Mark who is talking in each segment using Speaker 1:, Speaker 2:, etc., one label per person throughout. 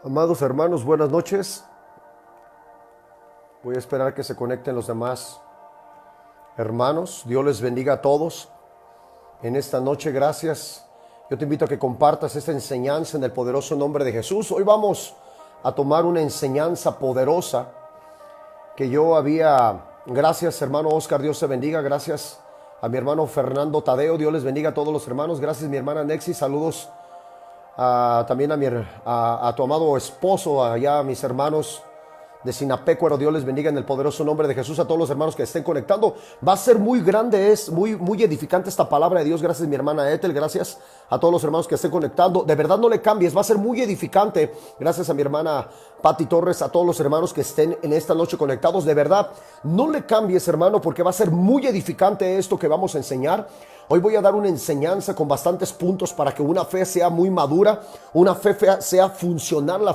Speaker 1: Amados hermanos, buenas noches. Voy a esperar a que se conecten los demás hermanos. Dios les bendiga a todos en esta noche. Gracias. Yo te invito a que compartas esta enseñanza en el poderoso nombre de Jesús. Hoy vamos a tomar una enseñanza poderosa que yo había... Gracias, hermano Oscar. Dios te bendiga. Gracias a mi hermano Fernando Tadeo. Dios les bendiga a todos los hermanos. Gracias, mi hermana Nexi. Saludos también a tu amado esposo, allá a mis hermanos de Sinapecuaro. Dios les bendiga en el poderoso nombre de Jesús. A todos los hermanos que estén conectando, va a ser muy grande, es muy edificante esta palabra de Dios. Gracias, mi hermana Ethel. Gracias a todos los hermanos que estén conectando. De verdad, no le cambies, va a ser muy edificante. Gracias a mi hermana Patti Torres, a todos los hermanos que estén en esta noche conectados. De verdad, no le cambies, hermano, porque va a ser muy edificante esto que vamos a enseñar. Hoy voy a dar una enseñanza con bastantes puntos para que una fe sea muy madura, una fe sea funcional, la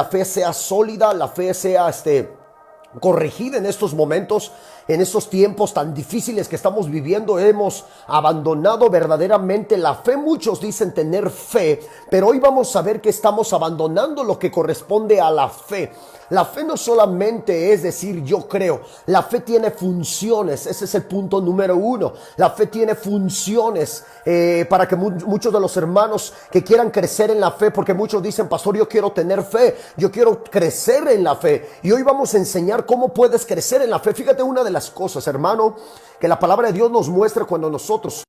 Speaker 1: fe sea sólida, la fe sea corregida en estos momentos, en estos tiempos tan difíciles que estamos viviendo. Hemos abandonado verdaderamente la fe. Muchos dicen tener fe, pero hoy vamos a ver que estamos abandonando lo que corresponde a la fe. La fe no solamente es decir yo creo, la fe tiene funciones. Ese es el punto número uno. La fe tiene funciones para que muchos de los hermanos que quieran crecer en la fe, porque muchos dicen, pastor, yo quiero tener fe, yo quiero crecer en la fe, y hoy vamos a enseñar cómo puedes crecer en la fe. Fíjate, una de las cosas, hermano, que la palabra de Dios nos muestra cuando nosotros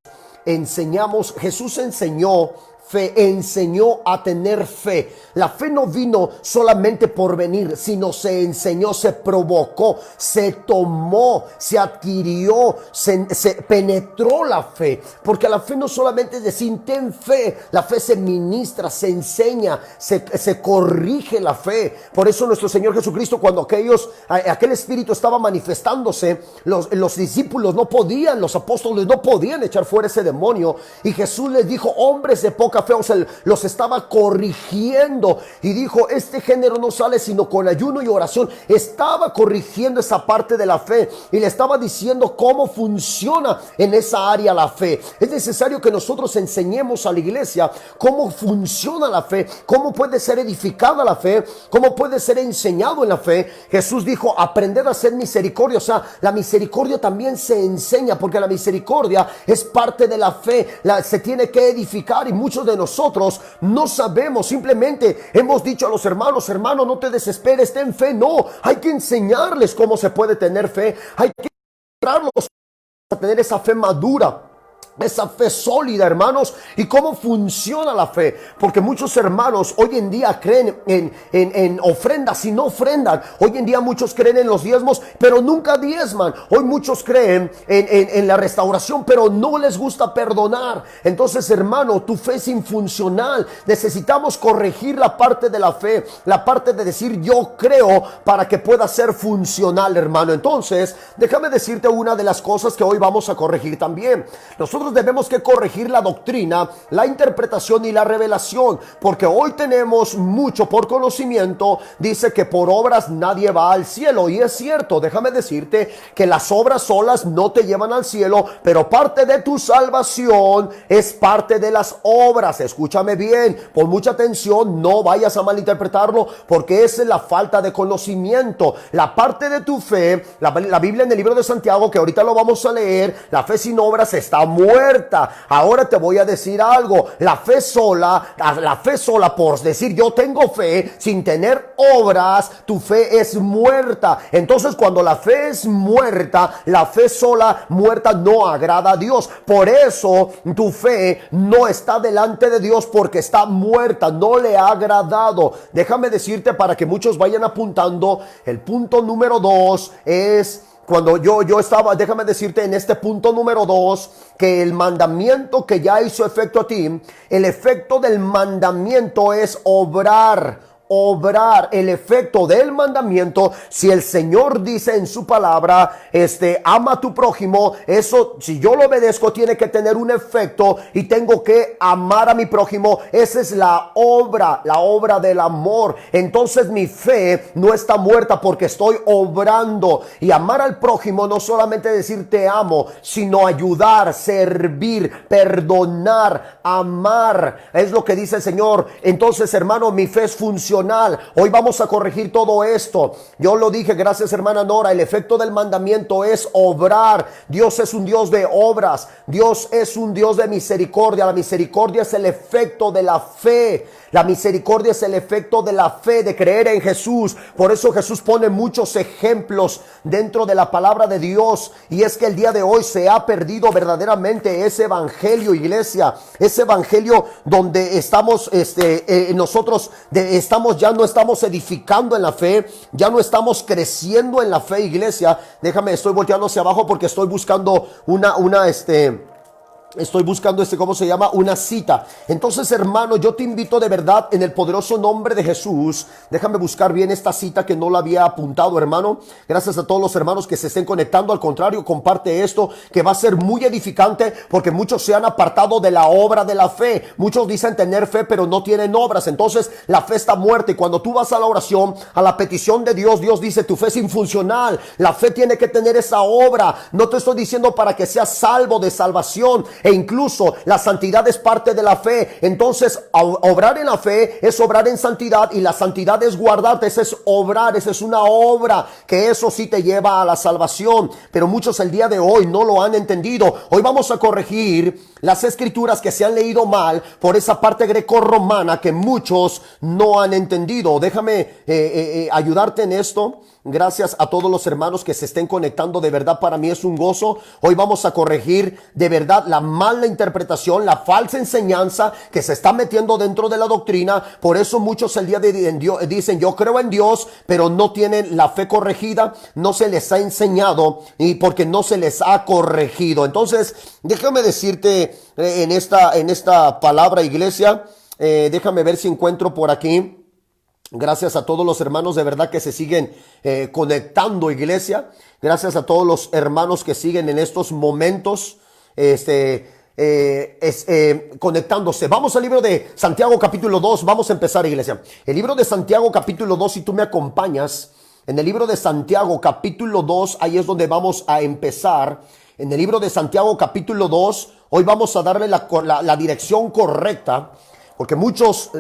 Speaker 1: enseñamos. Jesús enseñó fe, enseñó a tener fe. La fe no vino solamente por venir, sino se enseñó, se provocó, se tomó, se adquirió, se penetró la fe. Porque la fe no solamente es decir ten fe, la fe se ministra, se enseña, se corrige la fe. Por eso nuestro Señor Jesucristo, cuando aquel espíritu estaba manifestándose, los discípulos no podían, los apóstoles no podían echar fuera ese demonio, y Jesús les dijo, hombres de poca fe, o sea, los estaba corrigiendo, y dijo, este género no sale sino con ayuno y oración. Estaba corrigiendo esa parte de la fe y le estaba diciendo cómo funciona en esa área la fe. Es necesario que nosotros enseñemos a la iglesia cómo funciona la fe, cómo puede ser edificada la fe, cómo puede ser enseñado en la fe. Jesús dijo, aprended a hacer misericordia. O sea, la misericordia también se enseña, porque la misericordia es parte de la fe, se tiene que edificar, y muchos de nosotros no sabemos. Simplemente hemos dicho a los hermanos, hermano, no te desesperes, ten fe. No, hay que enseñarles cómo se puede tener fe, hay que enseñarlos a tener esa fe madura, esa fe sólida, hermanos. Y cómo funciona la fe, porque muchos hermanos hoy en día creen en ofrendas y no ofrendan. Hoy en día muchos creen en los diezmos, pero nunca diezman. Hoy muchos creen en la restauración, pero no les gusta perdonar. Entonces, hermano, tu fe es infuncional. Necesitamos corregir la parte de la fe, la parte de decir yo creo, para que pueda ser funcional, hermano. Entonces, déjame decirte una de las cosas que hoy vamos a corregir también. Nosotros debemos que corregir la doctrina, la interpretación y la revelación, porque hoy tenemos mucho por conocimiento. Dice que por obras nadie va al cielo, y es cierto. Déjame decirte que las obras solas no te llevan al cielo, pero parte de tu salvación es parte de las obras. Escúchame bien, pon mucha atención, no vayas a malinterpretarlo, porque esa es la falta de conocimiento. La parte de tu fe, la Biblia en el libro de Santiago, que ahorita lo vamos a leer, la fe sin obras está muerta. Ahora te voy a decir algo, la fe sola, por decir yo tengo fe sin tener obras, tu fe es muerta. Entonces, cuando la fe es muerta, la fe sola muerta no agrada a Dios. Por eso tu fe no está delante de Dios, porque está muerta, no le ha agradado. Déjame decirte, para que muchos vayan apuntando, el punto número 2 es... Cuando yo estaba, déjame decirte en este punto número 2, que el mandamiento que ya hizo efecto a ti, el efecto del mandamiento es obrar. El efecto del mandamiento, si el Señor dice en su palabra, ama a tu prójimo, eso, si yo lo obedezco, tiene que tener un efecto, y tengo que amar a mi prójimo. Esa es la obra del amor. Entonces mi fe no está muerta, porque estoy obrando. Y amar al prójimo no solamente decir te amo, sino ayudar, servir, perdonar, amar. Es lo que dice el Señor. Entonces, hermano, mi fe es funcional. funcional. Hoy vamos a corregir todo esto. Yo lo dije, gracias hermana Nora, el efecto del mandamiento es obrar. Dios es un Dios de obras. Dios es un Dios de misericordia. La misericordia es el efecto de la fe. La misericordia es el efecto de la fe, de creer en Jesús. Por eso Jesús pone muchos ejemplos dentro de la palabra de Dios. Y es que el día de hoy se ha perdido verdaderamente ese evangelio, iglesia. Ese evangelio donde estamos, nosotros ya no estamos edificando en la fe. Ya no estamos creciendo en la fe, iglesia. Déjame, estoy volteando hacia abajo porque estoy buscando ¿cómo se llama? Una cita. Entonces, hermano, yo te invito de verdad en el poderoso nombre de Jesús. Déjame buscar bien esta cita que no la había apuntado, hermano. Gracias a todos los hermanos que se estén conectando. Al contrario, comparte esto que va a ser muy edificante porque muchos se han apartado de la obra de la fe. Muchos dicen tener fe, pero no tienen obras. Entonces, la fe está muerta. Y cuando tú vas a la oración, a la petición de Dios, Dios dice, tu fe es infuncional. La fe tiene que tener esa obra. No te estoy diciendo para que seas salvo de salvación. E incluso la santidad es parte de la fe. Entonces obrar en la fe es obrar en santidad, y la santidad es guardarte. Ese es obrar, esa es una obra, que eso sí te lleva a la salvación. Pero muchos el día de hoy no lo han entendido. Hoy vamos a corregir las escrituras que se han leído mal por esa parte greco-romana que muchos no han entendido. Déjame ayudarte en esto. Gracias a todos los hermanos que se estén conectando. De verdad, para mí es un gozo. Hoy vamos a corregir de verdad la mala interpretación, la falsa enseñanza que se está metiendo dentro de la doctrina. Por eso muchos el día de hoy dicen, yo creo en Dios, pero no tienen la fe corregida. No se les ha enseñado y porque no se les ha corregido. Entonces, déjame decirte en esta palabra, iglesia, déjame ver si encuentro por aquí. Gracias a todos los hermanos de verdad que se siguen conectando, iglesia. Gracias a todos los hermanos que siguen en estos momentos conectándose. Vamos al libro de Santiago capítulo 2. Vamos a empezar, iglesia. El libro de Santiago capítulo 2, si tú me acompañas. En el libro de Santiago capítulo 2, ahí es donde vamos a empezar. En el libro de Santiago capítulo 2, hoy vamos a darle la dirección correcta. Porque muchos,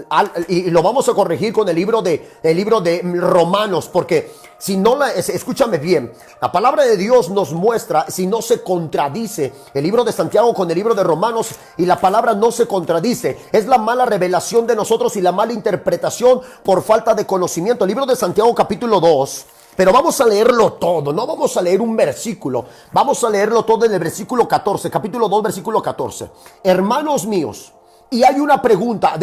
Speaker 1: y lo vamos a corregir con el libro de Romanos, porque si no escúchame bien, la palabra de Dios nos muestra, si no se contradice el libro de Santiago con el libro de Romanos, y la palabra no se contradice, es la mala revelación de nosotros y la mala interpretación por falta de conocimiento. El libro de Santiago capítulo 2, pero vamos a leerlo todo, no vamos a leer un versículo, vamos a leerlo todo en el versículo 14, capítulo 2, versículo 14. Hermanos míos, y hay una pregunta,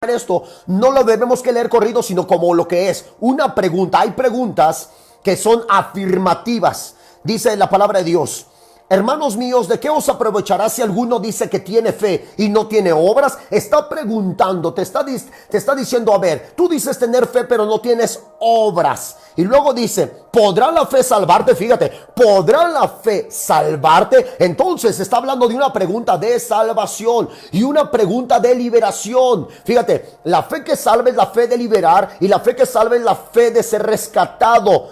Speaker 1: esto no lo debemos que leer corrido, sino como lo que es una pregunta. Hay preguntas que son afirmativas. Dice la palabra de Dios: hermanos míos, ¿de qué os aprovechará si alguno dice que tiene fe y no tiene obras? Está preguntando, te está diciendo, a ver, tú dices tener fe pero no tienes obras. Y luego dice, ¿podrá la fe salvarte? Fíjate, ¿podrá la fe salvarte? Entonces está hablando de una pregunta de salvación y una pregunta de liberación. Fíjate, la fe que salva es la fe de liberar, y la fe que salva es la fe de ser rescatado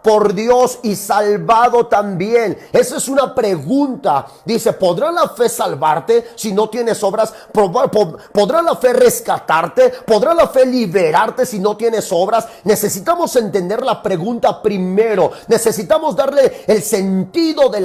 Speaker 1: por Dios y salvado también. Esa es una pregunta. Dice, ¿podrá la fe salvarte si no tienes obras? ¿Podrá la fe rescatarte? ¿Podrá la fe liberarte si no tienes obras? Necesitamos entender la pregunta primero. Necesitamos darle el sentido de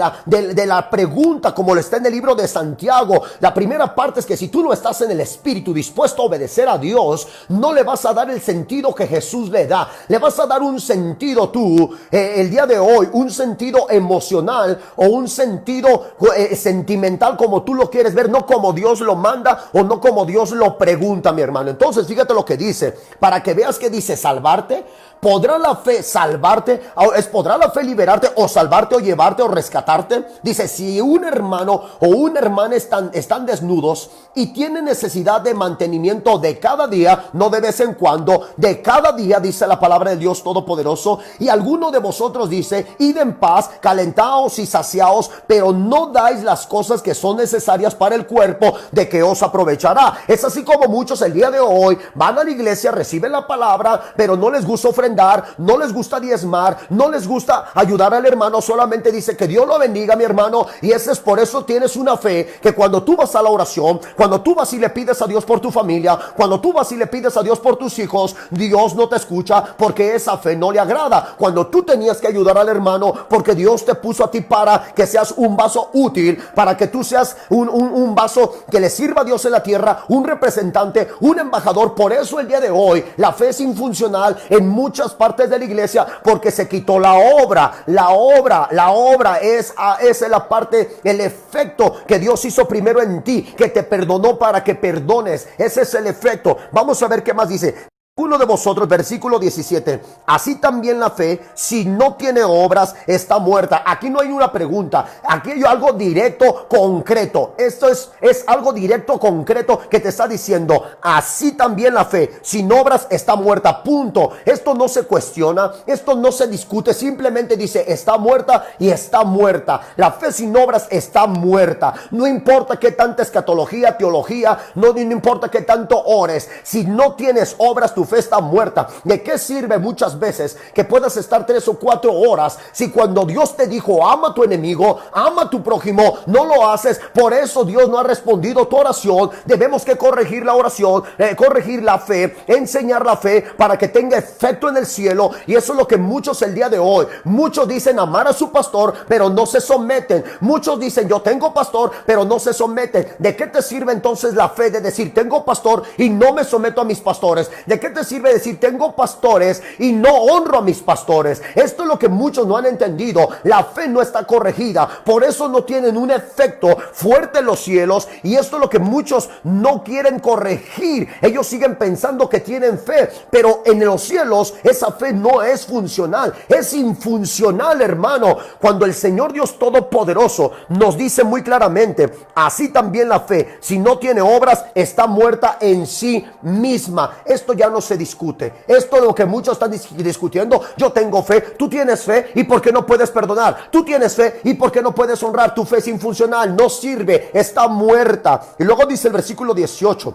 Speaker 1: la pregunta, como lo está en el libro de Santiago. La primera parte es que si tú no estás en el Espíritu dispuesto a obedecer a Dios, no le vas a dar el sentido que Jesús le da. Le vas a dar un sentido tú, el día de hoy, un sentido emocional o un sentido sentimental, como tú lo quieres ver, no como Dios lo manda o no como Dios lo pregunta, mi hermano. Entonces fíjate lo que dice, para que veas que dice salvarte. ¿Podrá la fe salvarte? ¿Podrá la fe liberarte o salvarte o llevarte o rescatarte? Dice, si un hermano o una hermana están desnudos y tienen necesidad de mantenimiento de cada día, no de vez en cuando, de cada día, dice la palabra de Dios Todopoderoso, y alguno de vosotros dice, id en paz, calentaos y saciaos, pero no dais las cosas que son necesarias para el cuerpo, ¿de que os aprovechará? Es así como muchos el día de hoy van a la iglesia, reciben la palabra, pero no les gusta ofrendar, ofrendar, no les gusta diezmar, no les gusta ayudar al hermano, solamente dice que Dios lo bendiga, mi hermano. Y ese es por eso tienes una fe que cuando tú vas a la oración, cuando tú vas y le pides a Dios por tu familia, cuando tú vas y le pides a Dios por tus hijos, Dios no te escucha porque esa fe no le agrada. Cuando tú tenías que ayudar al hermano porque Dios te puso a ti para que seas un vaso útil, para que tú seas un vaso que le sirva a Dios en la tierra, un representante, un embajador. Por eso el día de hoy la fe es infuncional en muchas partes de la iglesia, porque se quitó la obra. La obra es la parte, el efecto que Dios hizo primero en ti, que te perdonó para que perdones. Ese es el efecto. Vamos a ver qué más dice. Uno de vosotros, versículo 17, así también la fe, si no tiene obras, está muerta. Aquí no hay una pregunta, aquí hay algo directo, concreto. Esto es algo directo, concreto, que te está diciendo, así también la fe, sin obras, está muerta, punto. Esto no se cuestiona, esto no se discute, simplemente dice, está muerta y está muerta. La fe sin obras está muerta. No importa qué tanta escatología, teología, no importa qué tanto ores, si no tienes obras, tu fe está muerta. ¿De qué sirve muchas veces que puedas estar 3 o 4 horas si cuando Dios te dijo ama a tu enemigo, ama a tu prójimo, no lo haces? Por eso Dios no ha respondido tu oración. Debemos que corregir la oración, corregir la fe, enseñar la fe para que tenga efecto en el cielo. Y eso es lo que muchos el día de hoy, muchos dicen amar a su pastor, pero no se someten. Muchos dicen yo tengo pastor, pero no se someten. ¿De qué te sirve entonces la fe de decir tengo pastor y no me someto a mis pastores? ¿De qué te sirve decir tengo pastores y no honro a mis pastores? Esto es lo que muchos no han entendido. La fe no está corregida, por eso no tienen un efecto fuerte en los cielos. Y esto es lo que muchos no quieren corregir. Ellos siguen pensando que tienen fe, pero en los cielos esa fe no es funcional, es infuncional, hermano. Cuando el Señor Dios Todopoderoso nos dice muy claramente, así también la fe, si no tiene obras, está muerta en sí misma. Esto ya no se discute. Esto es lo que muchos están discutiendo. Yo tengo fe, tú tienes fe, ¿y por qué no puedes perdonar? Tú tienes fe, ¿y por qué no puedes honrar? Tu fe es infuncional, no sirve, está muerta. Y luego dice el versículo 18,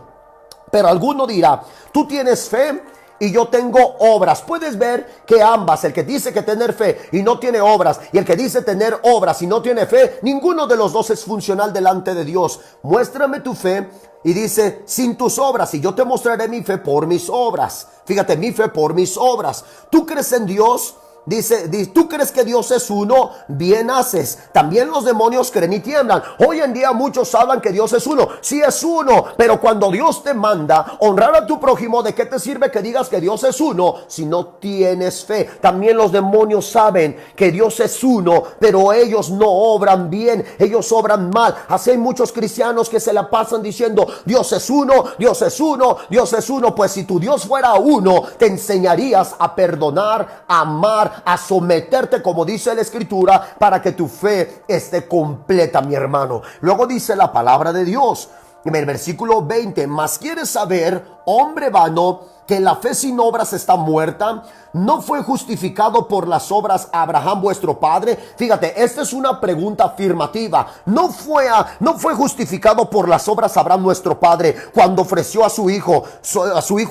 Speaker 1: pero alguno dirá, tú tienes fe y yo tengo obras. Puedes ver que ambas, el que dice que tener fe y no tiene obras, y el que dice tener obras y no tiene fe, ninguno de los dos es funcional delante de Dios. Muéstrame tu fe. Y dice, sin tus obras, y yo te mostraré mi fe por mis obras. Fíjate, mi fe por mis obras. ¿Tú crees en Dios? Dice, ¿tú crees que Dios es uno? Bien haces. También los demonios creen y tiemblan. Hoy en día muchos hablan que Dios es uno. Sí es uno, pero cuando Dios te manda honrar a tu prójimo, ¿de qué te sirve que digas que Dios es uno si no tienes fe? También los demonios saben que Dios es uno, pero ellos no obran bien, ellos obran mal. Así hay muchos cristianos que se la pasan diciendo, Dios es uno, Dios es uno, Dios es uno. Pues si tu Dios fuera uno, te enseñarías a perdonar, a amar, a someterte, como dice la escritura, para que tu fe esté completa, mi hermano. Luego dice la palabra de Dios en el versículo 20, mas quieres saber, hombre vano, que la fe sin obras está muerta. ¿No fue justificado por las obras Abraham vuestro padre? Fíjate, esta es una pregunta afirmativa. No fue justificado por las obras Abraham nuestro padre cuando ofreció a su hijo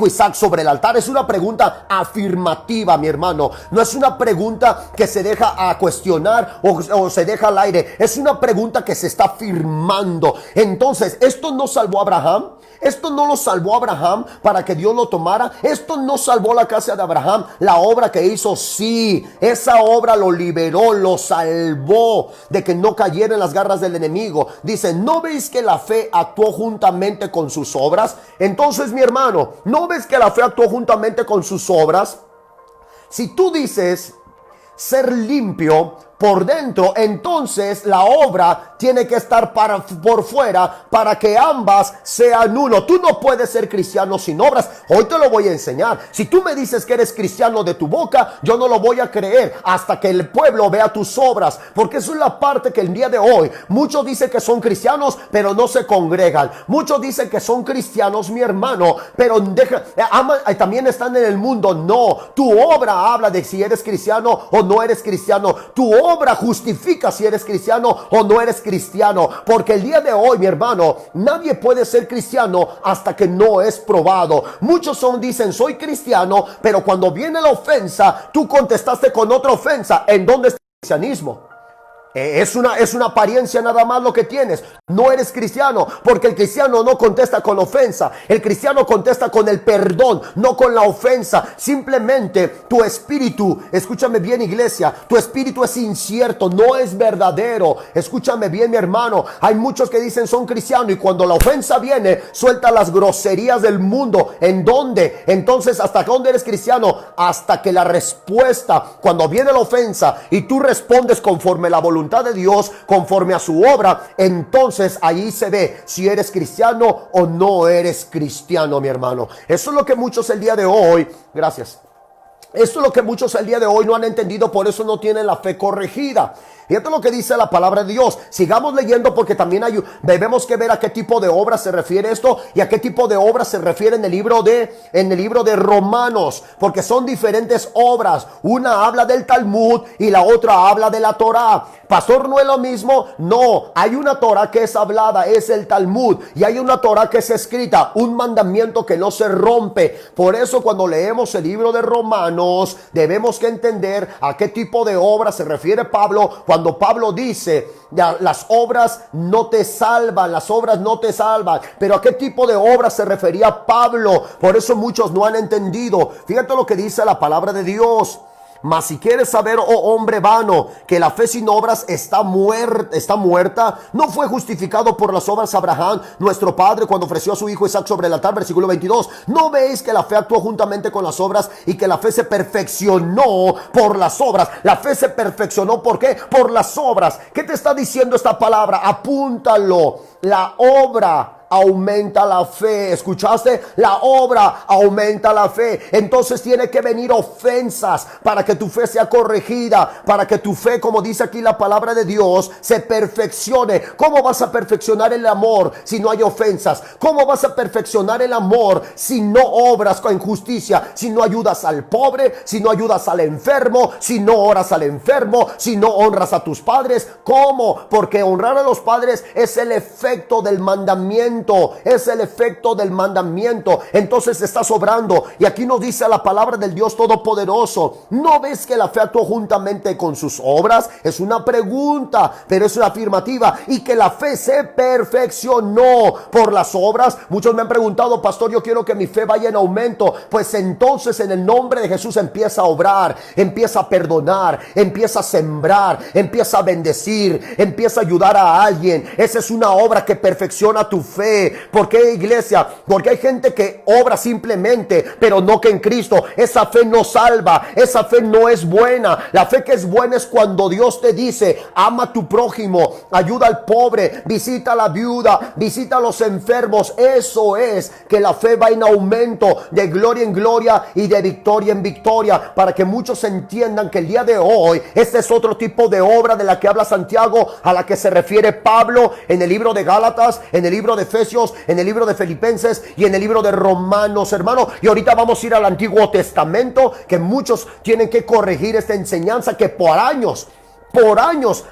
Speaker 1: Isaac sobre el altar. Es una pregunta afirmativa, mi hermano. No es una pregunta que se deja a cuestionar o se deja al aire. Es una pregunta que se está afirmando. Entonces, ¿esto no salvó a Abraham? Esto no lo salvó a Abraham para que Dios lo tomara. Esto no salvó la casa de Abraham. La obra que hizo, sí, esa obra lo liberó, lo salvó de que no cayera en las garras del enemigo. Dice, ¿no veis que la fe actuó juntamente con sus obras? Entonces, mi hermano, ¿no ves que la fe actuó juntamente con sus obras? Si tú dices ser limpio por dentro, entonces la obra tiene que estar por fuera para que ambas sean uno. Tú no puedes ser cristiano sin obras. Hoy te lo voy a enseñar. Si tú me dices que eres cristiano de tu boca, yo no lo voy a creer hasta que el pueblo vea tus obras, porque eso es la parte que el día de hoy muchos dicen que son cristianos pero no se congregan. Muchos dicen que son cristianos, mi hermano, pero también están en el mundo. No, tu obra habla de si eres cristiano o no eres cristiano. Tu obra justifica si eres cristiano o no eres cristiano. Porque el día de hoy, mi hermano, nadie puede ser cristiano hasta que no es probado. Muchos dicen soy cristiano, pero cuando viene la ofensa, tú contestaste con otra ofensa. ¿En dónde está el cristianismo? Es una apariencia nada más lo que tienes. No eres cristiano, porque el cristiano no contesta con ofensa. El cristiano contesta con el perdón, no con la ofensa. Simplemente tu espíritu, escúchame bien, iglesia, tu espíritu es incierto, no es verdadero. Escúchame bien, mi hermano. Hay muchos que dicen son cristianos y cuando la ofensa viene, suelta las groserías del mundo. ¿En dónde? Entonces, ¿hasta dónde eres cristiano? Hasta que la respuesta, cuando viene la ofensa y tú respondes conforme la voluntad de Dios, conforme a su obra, entonces ahí se ve si eres cristiano o no eres cristiano, mi hermano. Eso es lo que muchos el día de hoy, gracias, esto es lo que muchos el día de hoy no han entendido, por eso no tienen la fe corregida. Fíjate lo que dice la palabra de Dios. Sigamos leyendo porque también debemos que ver a qué tipo de obra se refiere esto y a qué tipo de obra se refiere en el libro de Romanos, porque son diferentes obras. Una habla del Talmud y la otra habla de la Torá. Pastor, ¿no es lo mismo? No, hay una Torá que es hablada, es el Talmud, y hay una Torá que es escrita, un mandamiento que no se rompe. Por eso cuando leemos el libro de Romanos, debemos que entender a qué tipo de obra se refiere Pablo cuando Pablo dice, las obras no te salvan, las obras no te salvan. Pero a qué tipo de obra se refería Pablo. Por eso muchos no han entendido. Fíjate lo que dice la palabra de Dios. Mas si quieres saber, oh hombre vano, que la fe sin obras está muerta, no fue justificado por las obras Abraham, nuestro padre, cuando ofreció a su hijo Isaac sobre el altar. Versículo 22. ¿No veis que la fe actuó juntamente con las obras y que la fe se perfeccionó por las obras? La fe se perfeccionó, ¿por qué? Por las obras. ¿Qué te está diciendo esta palabra? Apúntalo. La obra aumenta la fe. ¿Escuchaste? La obra aumenta la fe. Entonces tiene que venir ofensas para que tu fe sea corregida, para que tu fe, como dice aquí la palabra de Dios, se perfeccione. ¿Cómo vas a perfeccionar el amor si no hay ofensas? ¿Cómo vas a perfeccionar el amor si no obras con justicia, si no ayudas al pobre, si no ayudas al enfermo, si no oras al enfermo, si no honras a tus padres? ¿Cómo? Porque honrar a los padres es el efecto del mandamiento. Es el efecto del mandamiento. Entonces estás obrando. Y aquí nos dice la palabra del Dios Todopoderoso. ¿No ves que la fe actuó juntamente con sus obras? Es una pregunta, pero es una afirmativa. Y que la fe se perfeccionó por las obras. Muchos me han preguntado, pastor, yo quiero que mi fe vaya en aumento. Pues entonces en el nombre de Jesús empieza a obrar, empieza a perdonar, empieza a sembrar, empieza a bendecir, empieza a ayudar a alguien. Esa es una obra que perfecciona tu fe. ¿Por qué, iglesia? Porque hay gente que obra simplemente, pero no que en Cristo. Esa fe no salva, esa fe no es buena. La fe que es buena es cuando Dios te dice, ama a tu prójimo, ayuda al pobre, visita a la viuda, visita a los enfermos. Eso es que la fe va en aumento, de gloria en gloria y de victoria en victoria, para que muchos entiendan que el día de hoy este es otro tipo de obra de la que habla Santiago, a la que se refiere Pablo en el libro de Gálatas, en el libro de Efesios, en el libro de Filipenses y en el libro de Romanos, hermano. Y ahorita vamos a ir al Antiguo Testamento, que muchos tienen que corregir esta enseñanza que por años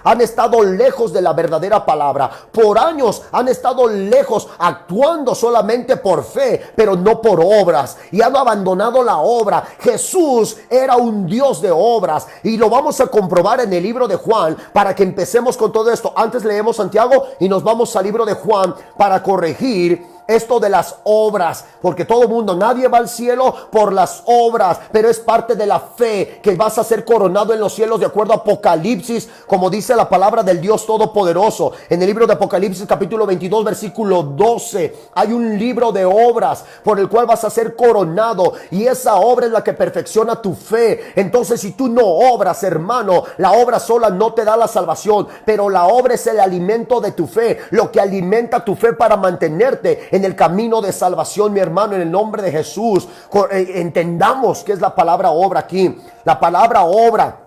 Speaker 1: han estado lejos de la verdadera palabra. Por años han estado lejos, actuando solamente por fe, pero no por obras, y han abandonado la obra. Jesús era un Dios de obras, y lo vamos a comprobar en el libro de Juan, para que empecemos con todo esto. Antes leemos Santiago y nos vamos al libro de Juan para corregir esto de las obras, porque todo mundo, nadie va al cielo por las obras, pero es parte de la fe que vas a ser coronado en los cielos, de acuerdo a Apocalipsis, como dice la palabra del Dios Todopoderoso. En el libro de Apocalipsis capítulo 22 versículo 12 hay un libro de obras por el cual vas a ser coronado, y esa obra es la que perfecciona tu fe. Entonces, si tú no obras, hermano, la obra sola no te da la salvación, pero la obra es el alimento de tu fe, lo que alimenta tu fe para mantenerte en el camino de salvación, mi hermano, en el nombre de Jesús. Entendamos qué es la palabra obra aquí. La palabra obra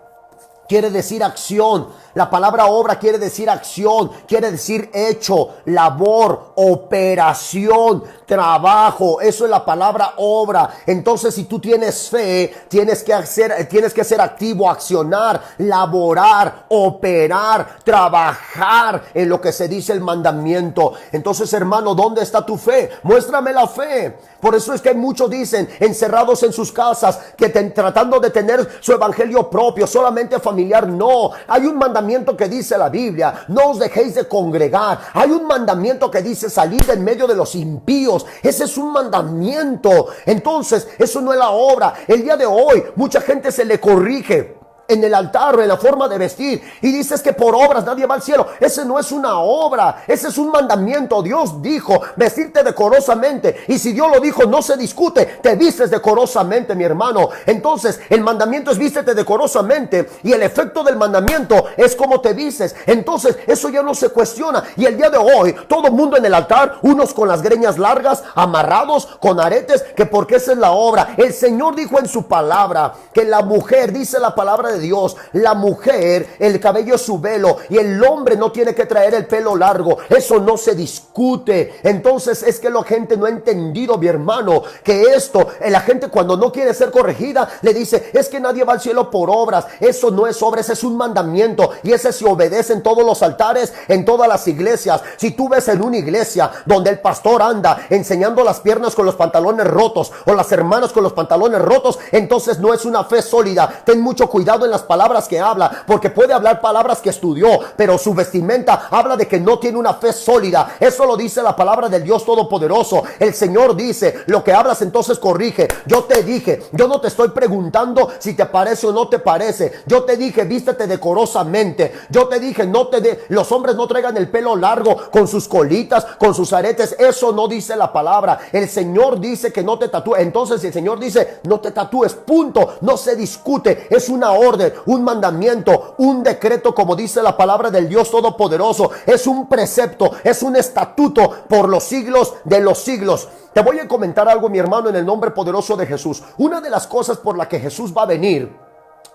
Speaker 1: quiere decir acción. La palabra obra quiere decir acción, quiere decir hecho, labor, operación, trabajo. Eso es la palabra obra. Entonces, si tú tienes fe, tienes que ser activo, accionar, laborar, operar, trabajar en lo que se dice el mandamiento. Entonces, hermano, ¿dónde está tu fe? Muéstrame la fe. Por eso es que muchos dicen, encerrados en sus casas, que tratando de tener su evangelio propio, solamente familiar. No, hay un mandamiento que dice la Biblia: no os dejéis de congregar. Hay un mandamiento que dice salir en medio de los impíos. Ese es un mandamiento. Entonces, eso no es la obra. El día de hoy, mucha gente se le corrige en el altar o en la forma de vestir y dices que por obras nadie va al cielo. Ese no es una obra, ese es un mandamiento. Dios dijo vestirte decorosamente, y si Dios lo dijo, no se discute. Te vistes decorosamente, mi hermano. Entonces el mandamiento es vístete decorosamente, y el efecto del mandamiento es cómo te vistes. Entonces eso ya no se cuestiona. Y el día de hoy todo el mundo en el altar, unos con las greñas largas, amarrados con aretes, que porque esa es la obra. El Señor dijo en su palabra que la mujer, dice la palabra de Dios, la mujer, el cabello es su velo, y el hombre no tiene que traer el pelo largo. Eso no se discute. Entonces es que la gente no ha entendido, mi hermano, que esto, la gente cuando no quiere ser corregida, le dice, es que nadie va al cielo por obras. Eso no es obra, ese es un mandamiento, y ese se obedece en todos los altares, en todas las iglesias. Si tú ves en una iglesia donde el pastor anda enseñando las piernas con los pantalones rotos, o las hermanas con los pantalones rotos, entonces no es una fe sólida. Ten mucho cuidado en las palabras que habla, porque puede hablar palabras que estudió, pero su vestimenta habla de que no tiene una fe sólida. Eso lo dice la palabra del Dios Todopoderoso. El Señor dice, lo que hablas entonces corrige. Yo te dije, yo no te estoy preguntando si te parece o no te parece. Yo te dije, vístete decorosamente. Yo te dije, los hombres no traigan el pelo largo con sus colitas, con sus aretes. Eso no dice la palabra. El Señor dice que no te tatúes. Entonces si el Señor dice no te tatúes, punto, no se discute. Es una orden, un mandamiento, un decreto, como dice la palabra del Dios Todopoderoso. Es un precepto, es un estatuto por los siglos de los siglos. Te voy a comentar algo, mi hermano, en el nombre poderoso de Jesús. Una de las cosas por la que Jesús va a venir,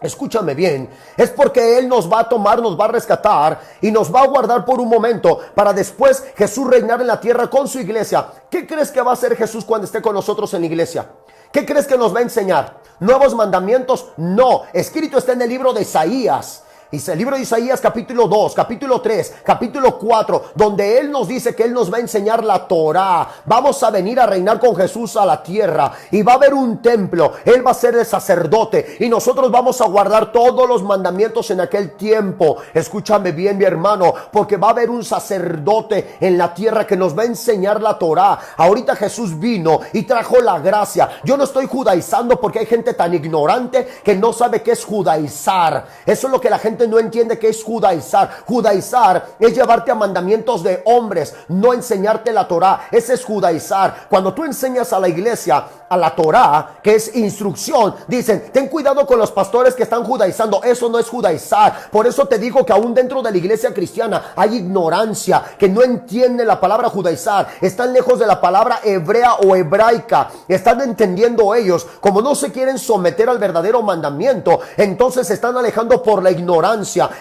Speaker 1: escúchame bien, es porque Él nos va a tomar, nos va a rescatar y nos va a guardar por un momento, para después Jesús reinar en la tierra con su iglesia. ¿Qué crees que va a hacer Jesús cuando esté con nosotros en la iglesia? ¿Qué crees que nos va a enseñar? ¿Nuevos mandamientos? No. Escrito está en el libro de Isaías. Y el libro de Isaías capítulo 2, capítulo 3, capítulo 4, donde Él nos dice que Él nos va a enseñar la Torah. Vamos a venir a reinar con Jesús a la tierra, y va a haber un templo. Él va a ser el sacerdote, y nosotros vamos a guardar todos los mandamientos en aquel tiempo. Escúchame bien, mi hermano, porque va a haber un sacerdote en la tierra que nos va a enseñar la Torah. Ahorita Jesús vino y trajo la gracia. Yo no estoy judaizando, porque hay gente tan ignorante que no sabe qué es judaizar. Eso es lo que la gente no entiende, que es judaizar. Judaizar es llevarte a mandamientos de hombres, no enseñarte la Torah. Ese es judaizar. Cuando tú enseñas a la iglesia a la Torah, que es instrucción, dicen, ten cuidado con los pastores que están judaizando. Eso no es judaizar. Por eso te digo que aún dentro de la iglesia cristiana hay ignorancia, que no entiende la palabra judaizar. Están lejos de la palabra hebrea o hebraica. Están entendiendo ellos, como no se quieren someter al verdadero mandamiento, entonces se están alejando por la ignorancia.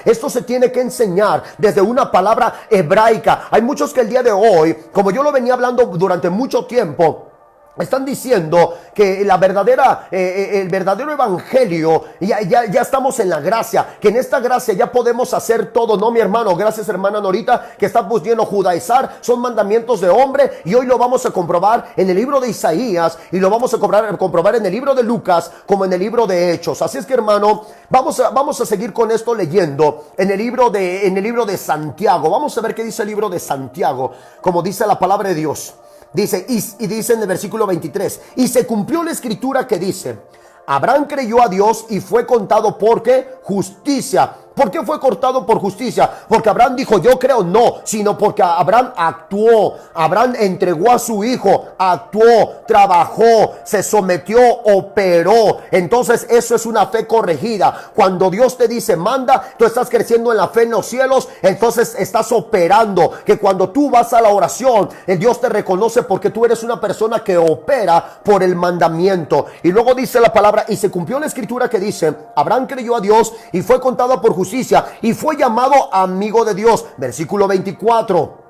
Speaker 1: Esto se tiene que enseñar desde una palabra hebraica. Hay muchos que el día de hoy, como yo lo venía hablando durante mucho tiempo, están diciendo que el verdadero evangelio, ya estamos en la gracia, que en esta gracia ya podemos hacer todo. No, mi hermano, gracias hermana Norita, que está lleno judaizar, son mandamientos de hombre, y hoy lo vamos a comprobar en el libro de Isaías, y lo vamos a comprobar en el libro de Lucas, como en el libro de Hechos. Así es que, hermano, vamos a seguir con esto leyendo en el libro de Santiago. Vamos a ver qué dice el libro de Santiago, como dice la palabra de Dios. Dice, y dice en el versículo 23, y se cumplió la escritura que dice, Abraham creyó a Dios y fue contado porque justicia. ¿Por qué fue cortado por justicia? Porque Abraham dijo yo creo, no, sino porque Abraham actuó. Abraham entregó a su hijo, actuó, trabajó, se sometió, operó. Entonces eso es una fe corregida. Cuando Dios te dice manda, tú estás creciendo en la fe en los cielos, entonces estás operando. Que cuando tú vas a la oración, el Dios te reconoce porque tú eres una persona que opera por el mandamiento. Y luego dice la palabra, y se cumplió la escritura que dice, Abraham creyó a Dios y fue contado por justicia justicia y fue llamado amigo de Dios. Versículo 24.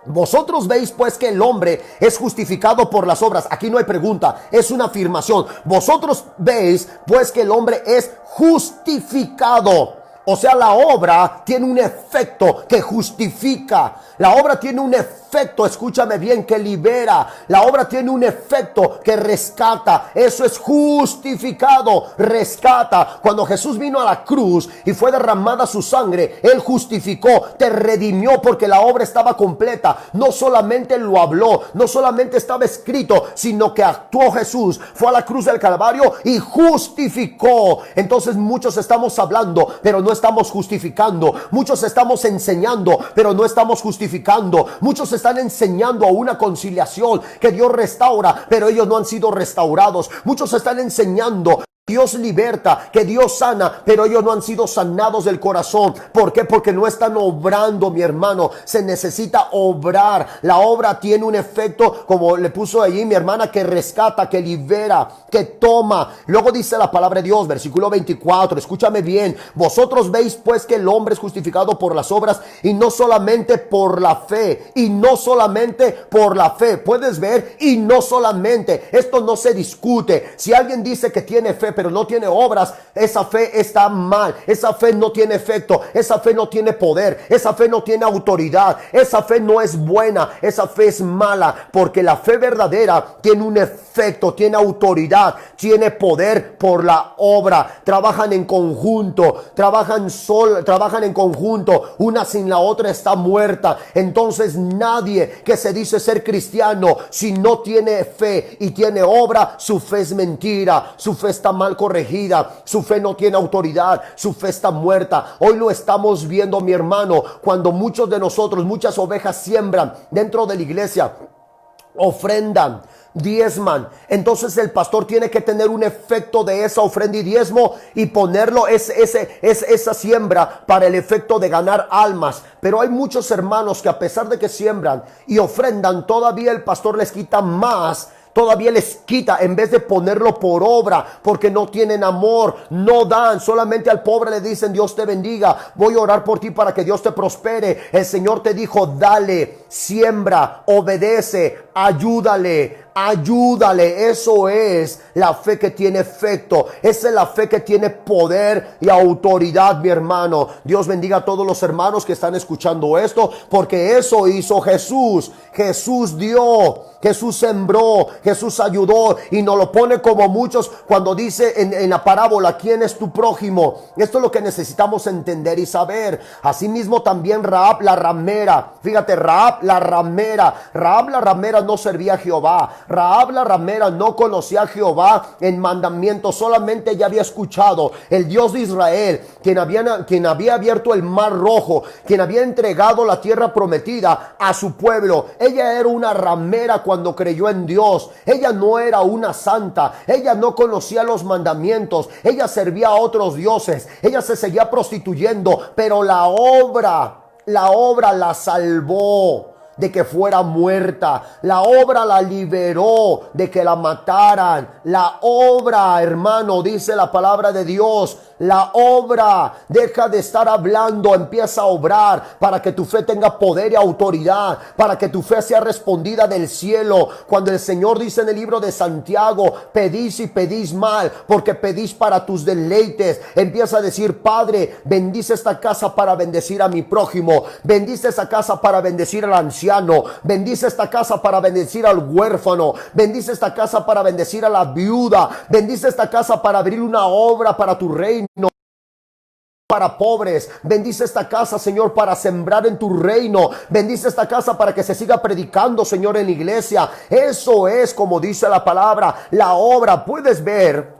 Speaker 1: Vosotros veis pues que el hombre es justificado por las obras. Aquí no hay pregunta, es una afirmación. Vosotros veis pues que el hombre es justificado. O sea, la obra tiene un efecto que justifica. La obra tiene un efecto, escúchame bien, que libera. La obra tiene un efecto que rescata. Eso es justificado, rescata. Cuando Jesús vino a la cruz y fue derramada su sangre, Él justificó, te redimió porque la obra estaba completa. No solamente lo habló, no solamente estaba escrito, sino que actuó Jesús. Fue a la cruz del Calvario y justificó. Entonces muchos estamos hablando, pero no estamos justificando. Muchos estamos enseñando, pero no estamos justificando. Muchos están enseñando a una conciliación que Dios restaura, pero ellos no han sido restaurados. Muchos están enseñando Dios liberta, que Dios sana, pero ellos no han sido sanados del corazón. ¿Por qué? Porque no están obrando, mi hermano. Se necesita obrar. La obra tiene un efecto, como le puso allí mi hermana, que rescata, que libera, que toma. Luego dice la palabra de Dios, versículo 24, escúchame bien. Vosotros veis pues que el hombre es justificado por las obras y no solamente por la fe. Y no solamente por la fe. Puedes ver, y no solamente. Esto no se discute. Si alguien dice que tiene fe, pero no tiene obras, esa fe está mal. Esa fe no tiene efecto, esa fe no tiene poder, esa fe no tiene autoridad, esa fe no es buena, esa fe es mala, porque la fe verdadera tiene un efecto, tiene autoridad, tiene poder por la obra. Trabajan en conjunto, trabajan en conjunto. Una sin la otra está muerta. Entonces nadie que se dice ser cristiano, si no tiene fe y tiene obra, su fe es mentira, su fe está mal corregida, su fe no tiene autoridad, su fe está muerta. Hoy lo estamos viendo, mi hermano, cuando muchos de nosotros, muchas ovejas siembran dentro de la iglesia, ofrendan, diezman. Entonces el pastor tiene que tener un efecto de esa ofrenda y diezmo y ponerlo esa siembra para el efecto de ganar almas. Pero hay muchos hermanos que a pesar de que siembran y ofrendan, todavía el pastor les quita más. Todavía les quita en vez de ponerlo por obra, porque no tienen amor, no dan. Solamente al pobre le dicen: Dios te bendiga, voy a orar por ti para que Dios te prospere. El Señor te dijo: dale, siembra, obedece, ayúdale. Eso es la fe que tiene efecto. Esa es la fe que tiene poder y autoridad, mi hermano. Dios bendiga a todos los hermanos que están escuchando esto, porque eso hizo Jesús. Jesús dio, Jesús sembró, Jesús ayudó, y nos lo pone como muchos cuando dice en la parábola: ¿quién es tu prójimo? Esto es lo que necesitamos entender y saber. Asimismo también Rahab la ramera. Fíjate, Rahab la ramera no servía a Jehová. Rahab la ramera no conocía a Jehová en mandamiento, solamente ella había escuchado el Dios de Israel, quien había abierto el mar rojo, quien había entregado la tierra prometida a su pueblo. Ella era una ramera cuando creyó en Dios. Ella no era una santa, ella no conocía los mandamientos, ella servía a otros dioses, ella se seguía prostituyendo, pero la obra la salvó de que fuera muerta. La obra la liberó de que la mataran. La obra, hermano, dice la palabra de Dios, la obra, deja de estar hablando, empieza a obrar para que tu fe tenga poder y autoridad, para que tu fe sea respondida del cielo. Cuando el Señor dice en el libro de Santiago: pedís y pedís mal, porque pedís para tus deleites, empieza a decir: Padre, bendice esta casa para bendecir a mi prójimo, bendice esta casa para bendecir al anciano, bendice esta casa para bendecir al huérfano, bendice esta casa para bendecir a la viuda, bendice esta casa para abrir una obra para tu reino, para pobres. Bendice esta casa, Señor, para sembrar en tu reino. Bendice esta casa para que se siga predicando, Señor, en la iglesia. Eso es, como dice la palabra, la obra. Puedes ver,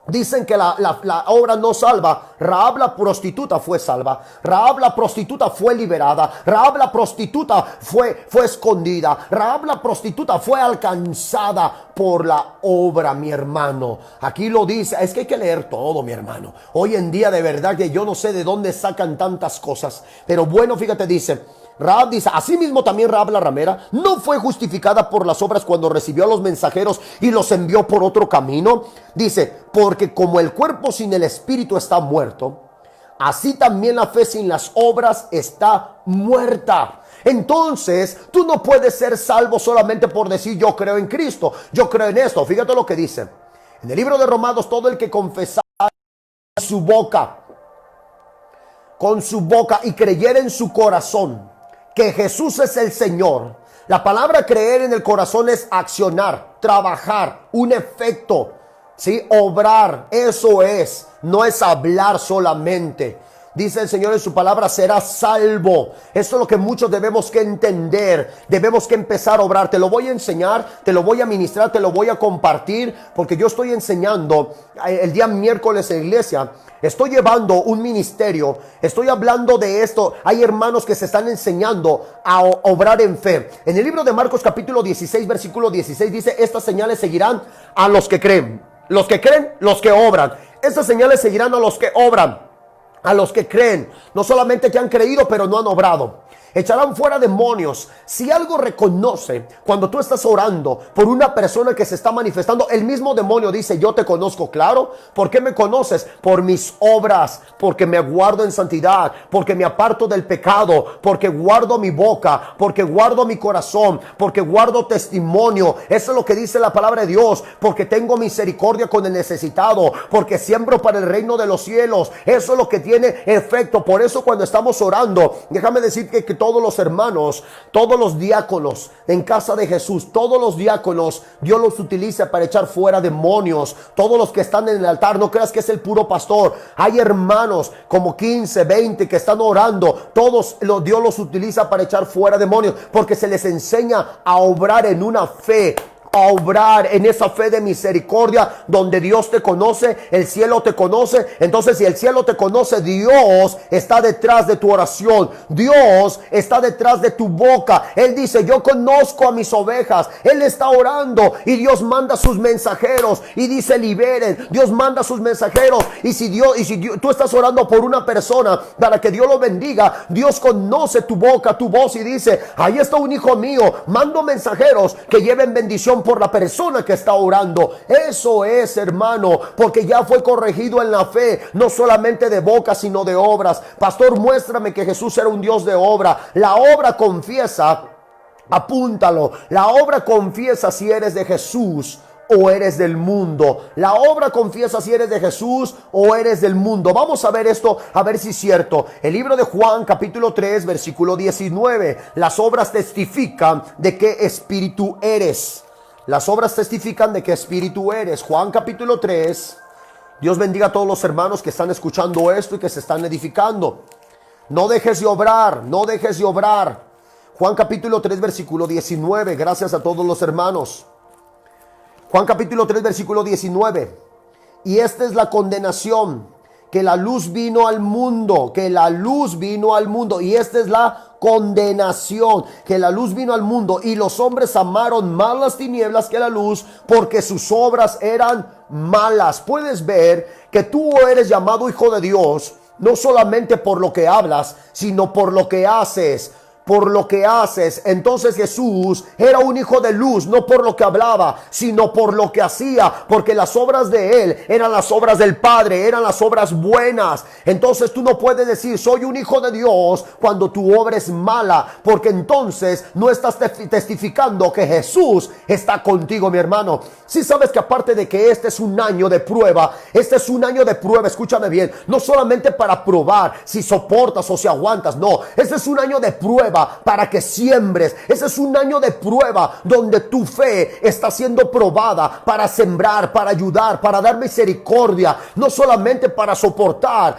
Speaker 1: dicen que la obra no salva. Rahab la prostituta fue salva. Rahab la prostituta fue liberada. Rahab la prostituta fue escondida. Rahab la prostituta fue alcanzada por la obra, mi hermano. Aquí lo dice. Es que hay que leer todo, mi hermano. Hoy en día, de verdad que yo no sé de dónde sacan tantas cosas. Pero bueno, fíjate, dice Rahab, dice: asimismo también Rahab la ramera no fue justificada por las obras cuando recibió a los mensajeros y los envió por otro camino. Dice: porque como el cuerpo sin el espíritu está muerto, así también la fe sin las obras está muerta. Entonces, tú no puedes ser salvo solamente por decir yo creo en Cristo, yo creo en esto. Fíjate lo que dice. En el libro de Romanos, todo el que confesara con su boca y creyera en su corazón que Jesús es el Señor. La palabra creer en el corazón es accionar, trabajar, un efecto, ¿sí? Obrar, eso es, no es hablar solamente. Dice el Señor en su palabra, serás salvo. Eso es lo que muchos debemos que entender. Debemos que empezar a obrar. Te lo voy a enseñar, te lo voy a ministrar, te lo voy a compartir, porque yo estoy enseñando el día miércoles en la iglesia. Estoy llevando un ministerio, estoy hablando de esto. Hay hermanos que se están enseñando a obrar en fe. En el libro de Marcos capítulo 16, versículo 16 dice, estas señales seguirán a los que creen. Los que creen, los que obran. Estas señales seguirán a los que obran. A los que creen, no solamente que han creído, pero no han obrado. Echarán fuera demonios. Si algo reconoce cuando tú estás orando por una persona que se está manifestando, el mismo demonio dice, yo te conozco, claro. ¿Por qué me conoces? Por mis obras, porque me guardo en santidad, porque me aparto del pecado, porque guardo mi boca, porque guardo mi corazón, porque guardo testimonio. Eso es lo que dice la palabra de Dios, porque tengo misericordia con el necesitado, porque siembro para el reino de los cielos. Eso es lo que tiene efecto. Por eso cuando estamos orando, déjame decir que todos los hermanos, todos los diáconos en casa de Jesús, todos los diáconos, Dios los utiliza para echar fuera demonios. Todos los que están en el altar, no creas que es el puro pastor. Hay hermanos como 15, 20 que están orando. Todos Dios los utiliza para echar fuera demonios, porque se les enseña a obrar en una fe, a obrar en esa fe de misericordia, donde Dios te conoce, el cielo te conoce. Entonces, si el cielo te conoce, Dios está detrás de tu oración, Dios está detrás de tu boca. Él dice, yo conozco a mis ovejas. Él está orando y Dios manda sus mensajeros y dice, liberen. Dios manda sus mensajeros, y si tú estás orando por una persona para que Dios lo bendiga, Dios conoce tu boca, tu voz, y dice, ahí está un hijo mío, mando mensajeros que lleven bendición por la persona que está orando. Eso es, hermano, porque ya fue corregido en la fe, no solamente de boca, sino de obras. Pastor, muéstrame que Jesús era un Dios de obra. La obra confiesa, apúntalo, la obra confiesa si eres de Jesús o eres del mundo. La obra confiesa si eres de Jesús o eres del mundo. Vamos a ver esto, a ver si es cierto. El libro de Juan capítulo 3 versículo 19. Las obras testifican de qué espíritu eres. Las obras testifican de qué espíritu eres. Juan capítulo 3. Dios bendiga a todos los hermanos que están escuchando esto y que se están edificando. No dejes de obrar, no dejes de obrar. Juan capítulo 3 versículo 19. Gracias a todos los hermanos. Juan capítulo 3 versículo 19. Y esta es la condenación, que la luz vino al mundo, que la luz vino al mundo. Y esta es la condenación, que la luz vino al mundo, y los hombres amaron más las tinieblas que la luz, porque sus obras eran malas. Puedes ver que tú eres llamado hijo de Dios, no solamente por lo que hablas, sino por lo que haces. Por lo que haces. Entonces Jesús era un hijo de luz, no por lo que hablaba, sino por lo que hacía, porque las obras de él eran las obras del Padre, eran las obras buenas. Entonces tú no puedes decir soy un hijo de Dios cuando tu obra es mala, porque entonces no estás testificando que Jesús está contigo, mi hermano. Si sabes que aparte de que este es un año de prueba, este es un año de prueba, escúchame bien, no solamente para probar si soportas o si aguantas, no, este es un año de prueba para que siembres. Ese es un año de prueba donde tu fe está siendo probada para sembrar, para ayudar, para dar misericordia, no solamente para soportar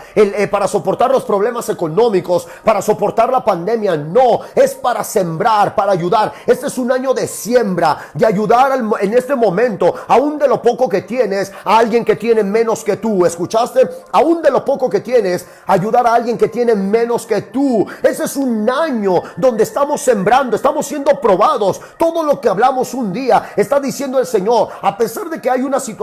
Speaker 1: los problemas económicos, para soportar la pandemia, no, es para sembrar, para ayudar. Este es un año de siembra, de ayudar en este momento, aún de lo poco que tienes, a alguien que tiene menos que tú. ¿Escuchaste? Aún de lo poco que tienes, ayudar a alguien que tiene menos que tú. Ese es un año donde estamos sembrando, estamos siendo probados. Todo lo que hablamos un día, está diciendo el Señor, a pesar de que hay una situación